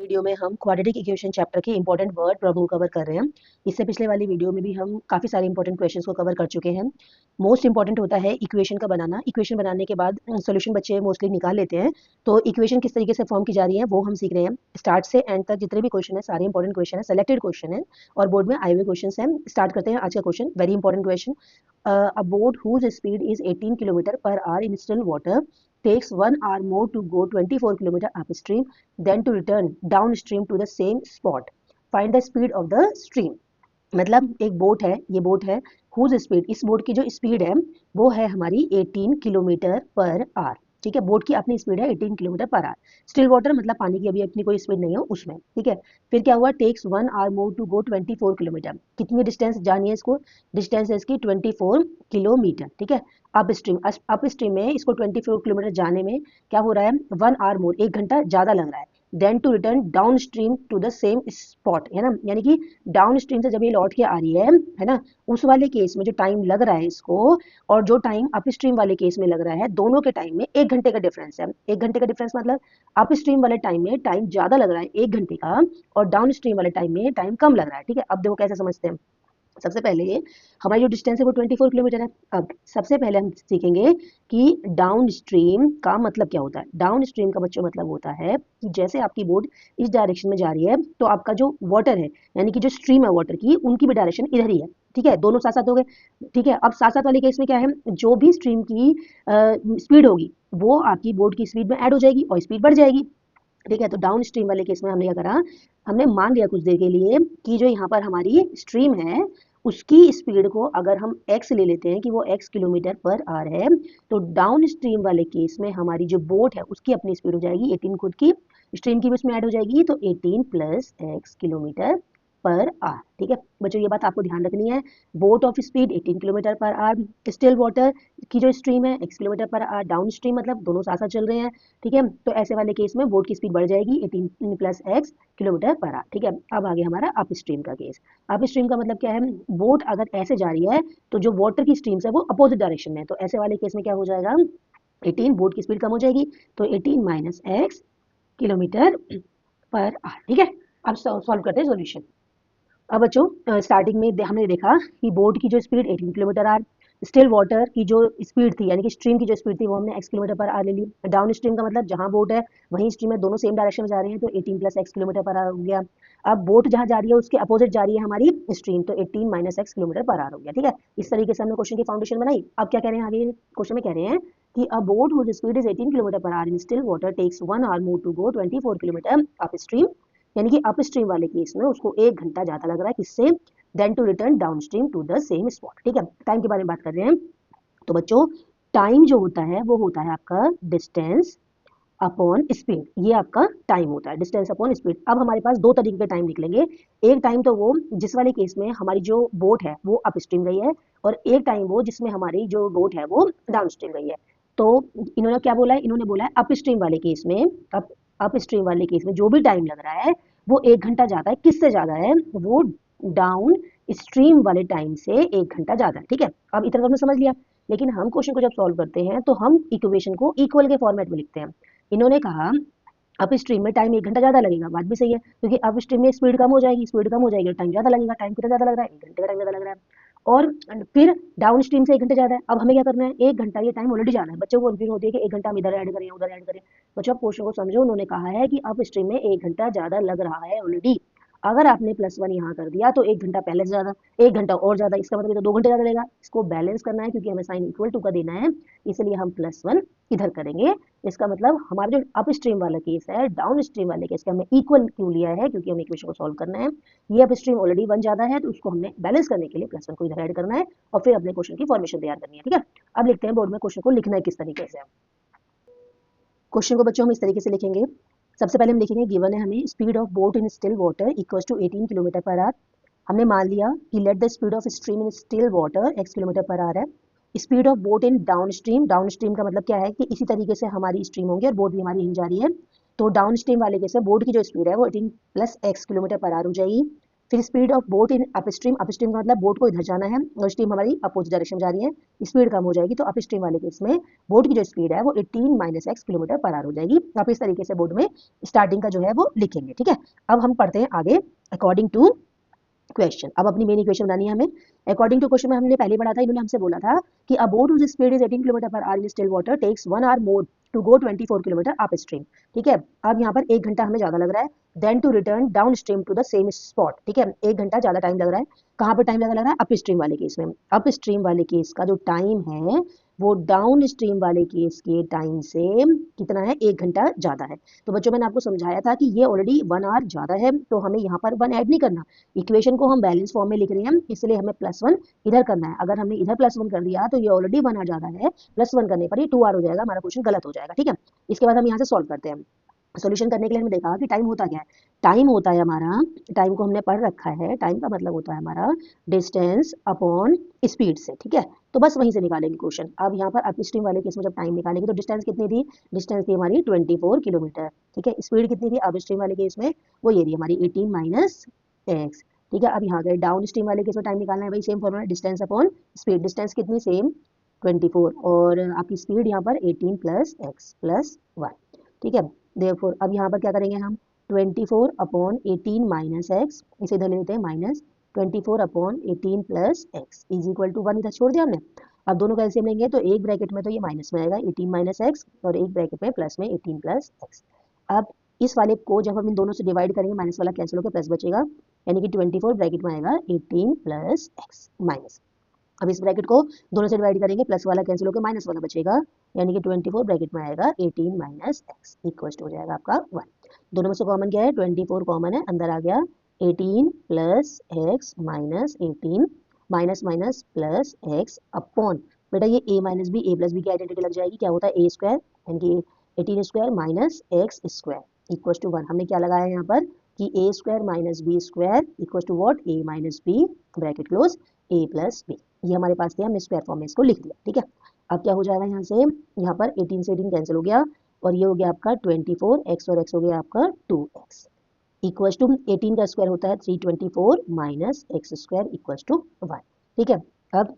Video में हम quadratic equation chapter के इंपॉर्टेंट वर्ड प्रॉब्लम कवर कर रहे हैं। इससे पिछले वाली वीडियो में भी हम काफ़ी सारे इंपॉर्टेंट क्वेश्चंस को कवर कर चुके हैं। मोस्ट इंपॉर्टेंट होता है इक्वेशन का बनाना। इक्वेशन बनाने के बाद सोल्यूशन बच्चे मोस्टली निकाल लेते हैं। तो इक्वेशन किस तरीके से फॉर्म की जा रही है वो हम सीख रहे हैं। स्टार्ट से एंड तक जितने भी क्वेश्चन है सारे इंपॉर्टेंट क्वेश्चन है, सेलेक्टेड क्वेश्चन है और बोर्ड में आए हुए क्वेश्चन हैं। स्टार्ट करते हैं आज का question, very important question. A boat whose speed is 18 kilometre per hour in still water takes 1 hour more to go 24 kilometer upstream then to return downstream to the same spot. Find the speed of the stream. मतलब एक boat है, ये boat है whose speed, इस boat की जो speed है वो है हमारी 18 किलोमीटर पर आवर। ठीक है, बोट की अपनी स्पीड है 18 kilometre per our. Still water मतलब पानी की अभी अपनी कोई स्पीड नहीं है उसमें। ठीक है, फिर क्या हुआ, takes 1 hour more to go 24 kilometre. कितनी डिस्टेंस जानी है इसको, डिस्टेंस है इसकी 24 किलोमीटर। ठीक है, अप स्ट्रीम में इसको 24 किलोमीटर जाने में क्या हो रहा है, 1 आवर मोर, 1 घंटा ज़्यादा लग रहा है। Then to return downstream to the same spot, है ना, यानी कि डाउन स्ट्रीम से जब ये लौट के आ रही है ना, उस वाले केस में जो टाइम लग रहा है इसको और जो टाइम अप स्ट्रीम वाले केस में लग रहा है, दोनों के टाइम में 1 घंटे का डिफरेंस है। 1 घंटे का डिफरेंस मतलब अप स्ट्रीम वाले टाइम में टाइम ज्यादा लग रहा है 1 घंटे का और डाउन स्ट्रीम वाले टाइम में टाइम कम लग रहा है। ठीक है, अब देखो कैसे समझते हैं। सबसे पहले हमारी जो डिस्टेंस है वो 24 किलोमीटर है। अब सबसे पहले हम सीखेंगे कि डाउन स्ट्रीम का मतलब क्या होता है। डाउन स्ट्रीम का बच्चों मतलब होता है कि जैसे आपकी बोट इस डायरेक्शन में जा रही है तो आपका जो वाटर है यानी कि जो स्ट्रीम है वाटर की, उनकी भी डायरेक्शन इधर ही है। ठीक है, दोनों साथ साथ हो गए। ठीक है, अब साथ साथ वाले केस में क्या है, जो भी स्ट्रीम की स्पीड होगी वो आपकी बोट की स्पीड में ऐड हो जाएगी और स्पीड बढ़ जाएगी। ठीक है, तो डाउन स्ट्रीम वाले केस में हमने क्या करा, हमने मान लिया कुछ देर के लिए कि जो यहाँ पर हमारी स्ट्रीम है उसकी स्पीड को अगर हम x ले लेते हैं कि वो x किलोमीटर पर आवर है, तो डाउन स्ट्रीम वाले केस में हमारी जो बोट है उसकी अपनी स्पीड हो जाएगी 18, खुद की स्ट्रीम की भी उसमें ऐड हो जाएगी, तो 18 plus x kilometre per our. ठीक है बच्चों, ये बात आपको ध्यान रखनी है। Boat of speed 18 kilometre per our, still water की जो स्ट्रीम है x kilometre per our, down stream मतलब दोनों साथ साथ चल रहे हैं। ठीक है, तो ऐसे वाले केस में बोट की स्पीड बढ़ जाएगी 18 plus x kilometre per our. ठीक है, अब आगे हमारा अप स्ट्रीम का केस। अप स्ट्रीम का मतलब क्या है, बोट अगर ऐसे जा रही है तो जो वाटर की स्ट्रीम्स है वो अपोजिट डायरेक्शन में है, तो ऐसे वाले केस में क्या हो जाएगा, 18 बोट की स्पीड कम हो जाएगी तो 18 minus x kilometre per our. ठीक है, अब सॉल्व करते हैं सॉल्यूशन। अब बच्चों स्टार्टिंग में हमने देखा कि बोट की जो स्पीड 18 किलोमीटर आर, स्टिल वाटर की जो स्पीड थी यानी कि स्ट्रीम की जो स्पीड थी वो हमने x किलोमीटर पर आर ले ली। डाउन स्ट्रीम का मतलब जहां बोट है वहीं स्ट्रीम है, दोनों सेम डायरेक्शन में जा रहे हैं, तो 18 plus x kilometre per are हो गया। अब बोट जहां जा रही है उसके अपोजिट जा रही है हमारी स्ट्रीम, तो 18 minus x kilometre per are हो गया। ठीक है, इस तरीके से हमने क्वेश्चन की फाउंडेशन बनाई। अब क्या कह रहे हैं आगे क्वेश्चन में, कह रहे हैं कि a boat whose speed is 18 kilometre per hour in still water takes 1 hour more to go 24 kilometre upstream, यानी कि अप स्ट्रीम वाले केस में उसको 1 घंटा ज्यादा लग रहा है, किससे, then to return downstream to the same spot. ठीक है, टाइम के बारे में बात कर रहे हैं। तो बच्चों टाइम जो होता है वो होता है आपका डिस्टेंस अपॉन स्पीड, ये आपका टाइम होता है, डिस्टेंस अपॉन स्पीड। अब हमारे पास दो तरीके के टाइम निकलेंगे। एक टाइम तो वो जिस वाले केस में हमारी जो बोट है वो अप स्ट्रीम गई है, और एक टाइम वो जिसमें हमारी जो बोट है वो डाउन स्ट्रीम गई है। तो इन्होंने क्या बोला है, इन्होंने बोला है अप स्ट्रीम वाले केस में, अप स्ट्रीम वाले केस में जो भी टाइम लग रहा है वो 1 घंटा ज्यादा है। किससे ज्यादा है, वो डाउन स्ट्रीम वाले टाइम से 1 घंटा ज्यादा है। ठीक है, अब इतना तो हमने समझ लिया, लेकिन हम क्वेश्चन को जब सॉल्व करते हैं तो हम इक्वेशन को इक्वल के फॉर्मेट में लिखते हैं। इन्होंने कहा अप स्ट्रीम में टाइम 1 घंटा ज्यादा लगेगा, बात भी सही है, क्योंकि अप स्ट्रीम में स्पीड कम हो जाएगी, स्पीड कम हो जाएगी टाइम ज्यादा लगेगा। टाइम कितना ज्यादा लग रहा है, 1 घंटे का टाइम ज्यादा लग रहा है। और फिर डाउन स्ट्रीम से 1 घंटा ज्यादा है। अब हमें क्या करना है, 1 घंटा, ये टाइम ऑलरेडी जाना है। बच्चों को कंफ्यूजन होती है कि 1 घंटा हम इधर ऐड करें उधर ऐड करें। बच्चों आप क्वेश्चन को समझो, उन्होंने कहा है कि अप स्ट्रीम में 1 घंटा ज्यादा लग रहा है ऑलरेडी। अगर आपने +1 यहाँ कर दिया तो 1 घंटा पहले से ज्यादा, 1 घंटा और ज्यादा, इसका मतलब तो 2 घंटे ज्यादा लेगा। इसको बैलेंस करना है क्योंकि हमें साइन इक्वल टू का देना है, इसलिए हम +1 इधर करेंगे। इसका मतलब हमारा जो अप स्ट्रीम वाला केस है डाउन स्ट्रीम वाले केस का हमने इक्वल क्यों लिया है, क्योंकि हमें इक्वेशन को सॉल्व करना है। ये अप स्ट्रीम ऑलरेडी 1 ज्यादा है तो उसको हमने बैलेंस करने के लिए +1 को इधर ऐड करना है और फिर अपने क्वेश्चन की फॉर्मेशन तैयार करनी है। ठीक है, अब लिखते हैं बोर्ड में क्वेश्चन को लिखना है किस तरीके से। क्वेश्चन को बच्चों हम इस तरीके से लिखेंगे। सबसे पहले हम लिखेंगे गिवन है हमें speed of boat in still water equals to 18 kilometre per hour. हमने मान लिया कि let the speed of stream in still water x kilometre per hour है। Speed of boat in downstream का मतलब क्या है कि इसी तरीके से हमारी स्ट्रीम होंगी और बोट भी हमारी यहीं जा रही है, तो डाउन स्ट्रीम वाले केस में बोट की जो स्पीड है वो 18 plus x kilometre per our हो जाएगी। फिर speed of boat in upstream, upstream का मतलब बोट को इधर जाना है और स्ट्रीम हमारी अपोजिट डायरेक्शन में जा रही है, स्पीड कम हो जाएगी। तो अपस्ट्रीम वाले केस में बोट की जो स्पीड है वो 18 minus x kilometre per our हो जाएगी। आप इस तरीके से बोर्ड में स्टार्टिंग का जो है वो लिखेंगे, ठीक है। अब हम पढ़ते हैं आगे अकॉर्डिंग टू क्वेश्चन। अब अपनी मेन इक्वेशन बनानी है हमें। अकॉर्डिंग टू क्वेश्चन में हमने पहले पढ़ा था, इन्होंने हमसे बोला था कि a boat whose speed is 18 kilometre per hour in still water takes 1 hour more to go 24 kilometre upstream, ठीक है। अब यहाँ पर 1 घंटा हमें ज्यादा लग रहा है then to return downstream to the same spot, ठीक है। 1 घंटा ज्यादा टाइम लग रहा है। कहाँ पर टाइम लग रहा है? अप स्ट्रीम वाले केस में। अप स्ट्रीम वाले केस का जो टाइम है वो डाउन स्ट्रीम वाले केस के टाइम से कितना है? 1 घंटा ज्यादा है। तो बच्चों मैंने आपको समझाया था कि ये ऑलरेडी 1 आवर ज्यादा है, तो हमें यहाँ पर 1 ऐड नहीं करना। इक्वेशन को हम बैलेंस फॉर्म में लिख रहे हैं, इसलिए हमें +1 इधर करना है। अगर हमने इधर +1 कर दिया तो ये ऑलरेडी 1 आवर ज्यादा है, +1 करने पर ये 2 आवर हो जाएगा, हमारा क्वेश्चन गलत हो जाएगा, ठीक है। इसके बाद हम यहाँ से सॉल्व करते हैं। सॉल्यूशन करने के लिए हमने देखा कि टाइम होता क्या है। टाइम होता है हमारा, टाइम को हमने पढ़ रखा है, टाइम का मतलब होता है हमारा डिस्टेंस अपॉन स्पीड से, ठीक है। तो बस वहीं से निकालेंगे क्वेश्चन। अब यहाँ पर अप स्ट्रीम वाले केस में जब टाइम निकालेंगे तो डिस्टेंस कितनी थी? डिस्टेंस थी हमारी 24 किलोमीटर, ठीक है। स्पीड कितनी थी अप स्ट्रीम वाले केस में? वो ये रही हमारी 18 माइनस एक्स, ठीक है। अब यहाँ गए डाउन स्ट्रीम वाले केस में टाइम निकालना है, वही same formula, distance upon speed. Distance कितनी? सेम 24 और आपकी स्पीड यहाँ पर 18 प्लस एक्स प्लस 1, ठीक है। देयरफॉर अब यहाँ पर क्या करेंगे हम? 24 अपॉन 18 माइनस एक्स, इसे इधर ले लेते हैं minus 24 upon 18 plus x is equal to 1, इधर छोड़ दिया हमने। अब दोनों का एलसीएम लेंगे तो एक ब्रैकेट में तो ये माइनस में आएगा 18 माइनस एक्स और एक ब्रैकेट में प्लस में 18 प्लस एक्स। अब इस वाले को जब हम इन दोनों से डिवाइड करेंगे माइनस वाला कैंसिल होकर प्लस बचेगा, यानी कि 24 ब्रैकेट में आएगा 18 प्लस एक्स माइनस। अब इस ब्रैकेट को दोनों से डिवाइड करेंगे, प्लस वाला कैंसिल होकर माइनस वाला बचेगा, यानी कि 24 ब्रैकेट में आएगा 18 माइनस एक्स इक्वल हो जाएगा आपका 1। दोनों में से कॉमन क्या है? 24 कॉमन है, अंदर आ गया 18 plus x minus 18 minus minus plus x upon, बेटा ये a minus b, a plus b की आइडेंटिटी लग जाएगी, क्या होता है ए स्क्वायर, यानी कि 18 square minus x square equal to 1। हमने क्या लगाया यहाँ पर कि a square minus b square equal to what? A minus b bracket close a plus b. ये हमारे पास थे, हमने स्क्वायर फॉर्म में इसको लिख दिया, ठीक है। अब क्या हो जाएगा यहाँ से? यहाँ पर 18 से 18 कैंसिल हो गया और ये हो गया आपका 24 एक्स और एक्स हो गया आपका 2x इक्वल टू 18 का स्क्वायर होता है 324 minus x square equal to 1, ठीक है। अब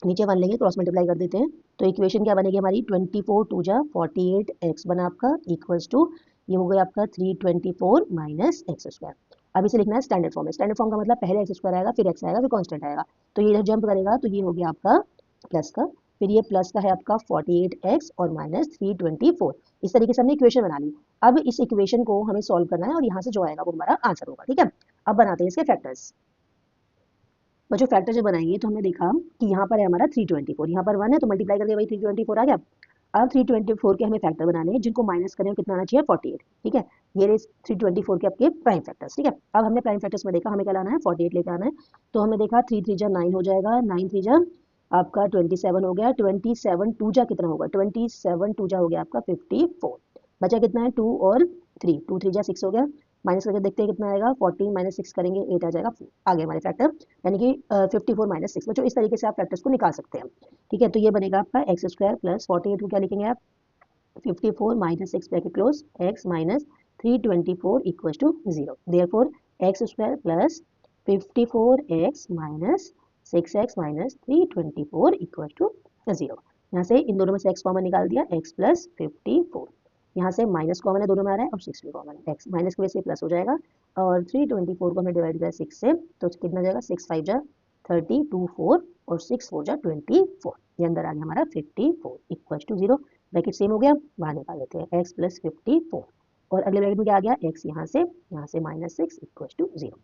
नीचे 1 लेंगे, क्रॉस मल्टीप्लाई कर देते हैं, तो इक्वेशन क्या बनेगी हमारी? 24 2 जा 48x बना आपका इक्वल्स टू, ये हो गया आपका 324 माइनस एक्स स्क्वायर। अब इसे लिखना है स्टैंडर्ड फॉर्म में। स्टैंडर्ड फॉर्म का मतलब पहले एक्स स्क्वायर आएगा, फिर एक्स आएगा, फिर कांस्टेंट आएगा, तो ये इधर जंप करेगा, तो ये हो गया आपका प्लस का, फिर ये प्लस का है आपका 48x और माइनस 324। इस तरीके से हमने इक्वेशन बना ली। अब इस इक्वेशन को हमें सॉल्व करना है और यहाँ से जो आएगा वो हमारा आंसर होगा, ठीक है। अब बनाते हैं इसके फैक्टर्स। बच्चों फैक्टर जब बनाएंगे तो हमने देखा कि यहाँ पर है हमारा 324, यहाँ पर 1 है तो मल्टीप्लाई करके वही 324 आ गया। अब 324 के हमें फैक्टर बनाने हैं जिनको माइनस करें कितना आना चाहिए? 48, ठीक है। ये रहे 324 के आपके प्राइम फैक्टर्स, ठीक है। अब हमने प्राइम फैक्टर्स में देखा हमें क्या लाना है? 48 लेके आना है। तो हमने देखा 3 3 जा 9 हो जाएगा, 9 3 जा आपका 27 हो गया, 27 2 जा कितना होगा? 27 2 जा हो गया आपका 54। बचा कितना है? 2 और 3, 2 3 जा 6 हो गया, माइनस करके देखते हैं कितना आएगा? 14 माइनस 6 करेंगे 8 आ जाएगा, आगे हमारे फैक्टर, यानी कि 54 माइनस 6। बच्चों इस तरीके से आप फैक्टर्स को निकाल सकते हैं, ठीक है। तो ये बनेगा आपका एक्स स्क्वायर प्लस 48 को क्या लिखेंगे आप? 54 minus 6 bracket close x minus 324 equal to 0। Therefore x square plus 54x minus 6x minus 324 equal to 0। यहाँ से इन दोनों में से x कॉमन निकाल दिया, x प्लस 54, यहाँ से माइनस कॉमन है, दोनों में आ रहा है, और 6 भी कॉमन है, x माइनस की वजह से प्लस हो जाएगा, और 324 को हमने डिवाइड किया 6 से, तो कितना जाएगा? 6 5 जा 30, 2 4 और 6 4 जा 24, ये अंदर आ गया हमारा 54 इक्वल टू 0। ब्रैकेट सेम हो गया, बाहर निकाल लेते हैं x प्लस 54 और अगले ब्रैकेट में क्या आ गया? x यहाँ से माइनस 6 इक्वल टू 0।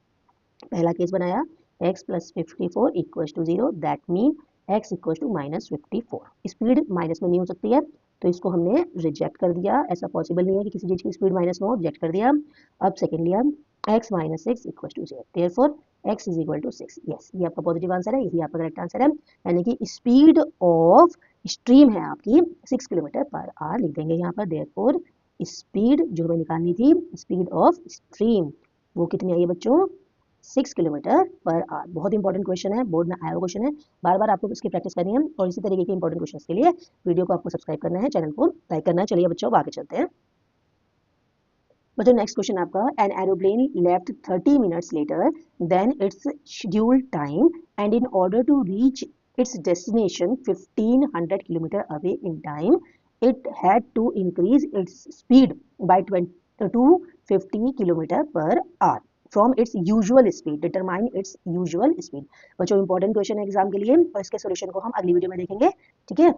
पहला केस बनाया x plus 54 equal to 0, that mean x equal to minus 54। Speed minus में नहीं हो सकती है तो इसको हमने रिजेक्ट कर दिया, ऐसा पॉसिबल नहीं है कि किसी चीज़ की स्पीड माइनस में हो, रिजेक्ट कर दिया। अब सेकेंड लिया x minus 6 equal to 0, therefore x is equal to 6। Yes, ये आपका पॉजिटिव आंसर है, यही आपका करेक्ट आंसर है, यानी कि स्पीड ऑफ स्ट्रीम है आपकी 6 किलोमीटर पर आवर, लिख देंगे यहाँ पर। देयरफॉर स्पीड जो हमें निकालनी थी, स्पीड ऑफ स्ट्रीम, वो कितनी आई है बच्चों? 6 किलोमीटर पर आवर। बहुत इंपॉर्टेंट क्वेश्चन है, बोर्ड में आया हुआ क्वेश्चन है, बार बार आपको इसकी प्रैक्टिस करनी है, और इसी तरीके के इंपॉर्टेंट क्वेश्चन के लिए वीडियो को आपको सब्सक्राइब करना है, चैनल को लाइक करना है। चलिए बच्चों आगे चलते हैं। बच्चों नेक्स्ट क्वेश्चन आपका, an aeroplane left 30 minutes later than its scheduled time and in order to reach its destination 1500 kilometre away in time it had to increase its speed by 20 to 50 kilometre per our from its usual speed, determine its usual speed. बच्चों important question है exam के लिए और इसके solution को हम अगली video में देखेंगे, ठीक है।